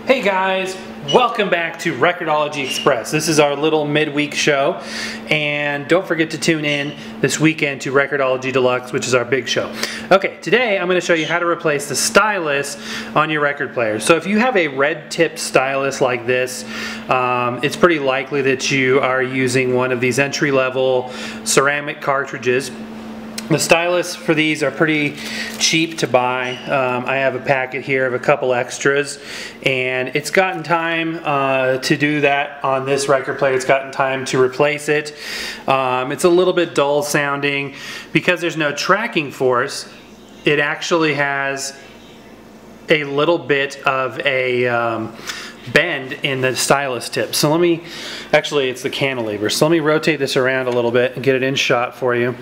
Hey guys, welcome back to Record-ology Express. This is our little midweek show, and don't forget to tune in this weekend to Record-ology Deluxe, which is our big show. Okay, today I'm going to show you how to replace the stylus on your record player. So if you have a red tip stylus like this, it's pretty likely that you are using one of these entry-level ceramic cartridges. The stylus for these are pretty cheap to buy. I have a packet here of a couple extras, and it's gotten time to do that on this record player. It's gotten time to replace it. It's a little bit dull sounding. Because there's no tracking force, it actually has a little bit of a bend in the stylus tip. So let me, actually it's the cantilever. So let me rotate this around a little bit and get it in shot for you.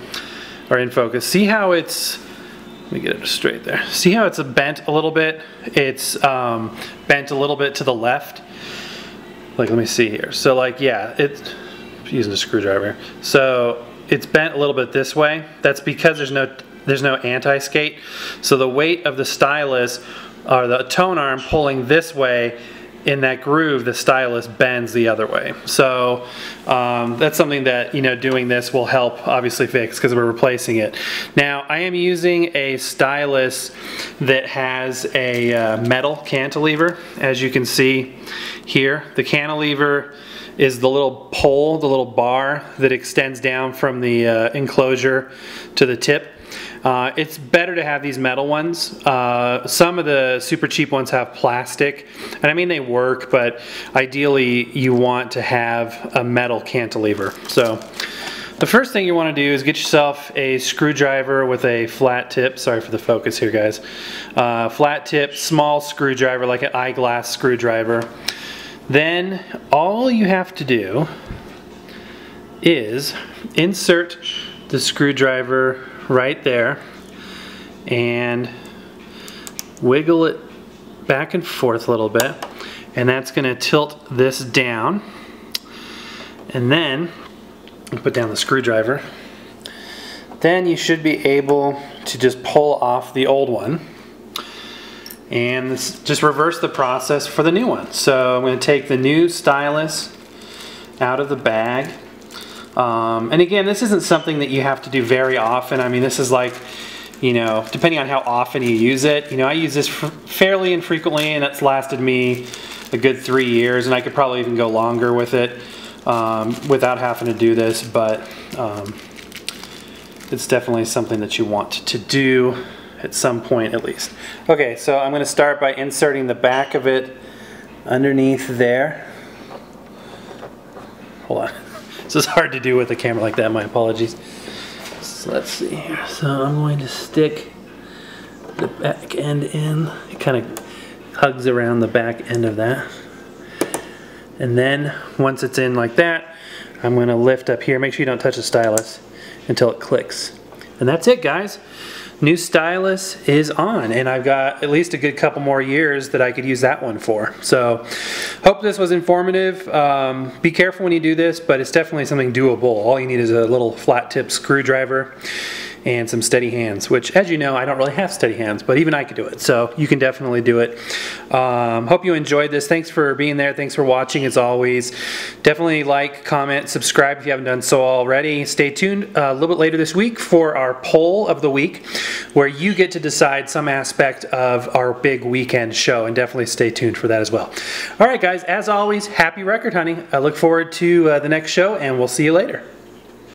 Or in focus. See how it's, let me get it straight there. See how it's bent a little bit? It's bent a little bit to the left. Like, let me see here. So like, yeah, it's using a screwdriver. So it's bent a little bit this way. That's because there's no anti-skate. So the weight of the stylus, or the tone arm pulling this way, in that groove, the stylus bends the other way. So that's something that, you know, doing this will help obviously fix, because we're replacing it. Now I am using a stylus that has a metal cantilever. As you can see here, the cantilever is the little pole, the little bar that extends down from the enclosure to the tip. It's better to have these metal ones. Some of the super cheap ones have plastic, and I mean they work, but ideally you want to have a metal cantilever. So the first thing you want to do is get yourself a screwdriver with a flat tip. Sorry for the focus here, guys. Flat tip, small screwdriver, like an eyeglass screwdriver. Then all you have to do is insert the screwdriver right there and wiggle it back and forth a little bit, and that's going to tilt this down. And then put down the screwdriver. Then you should be able to just pull off the old one, and just reverse the process for the new one. So I'm going to take the new stylus out of the bag. And again, this isn't something that you have to do very often. I mean, this is like, you know, depending on how often you use it. You know, I use this fairly infrequently, and it's lasted me a good 3 years, and I could probably even go longer with it without having to do this, but it's definitely something that you want to do at some point at least. Okay, so I'm going to start by inserting the back of it underneath there. Hold on. This is hard to do with a camera like that, my apologies. So let's see here. So I'm going to stick the back end in. It kind of hugs around the back end of that. And then once it's in like that, I'm going to lift up here. Make sure you don't touch the stylus until it clicks. And that's it, guys. New stylus is on, and I've got at least a good couple more years that I could use that one for. So hope this was informative. Be careful when you do this, but it's definitely something doable. All you need is a little flat tip screwdriver and some steady hands, which, as you know, I don't really have steady hands, but even I could do it. So you can definitely do it. Hope you enjoyed this. Thanks for being there. Thanks for watching, as always. Definitely like, comment, subscribe if you haven't done so already. Stay tuned a little bit later this week for our poll of the week, where you get to decide some aspect of our big weekend show, and definitely stay tuned for that as well. All right, guys, as always, happy record hunting. I look forward to the next show, and we'll see you later.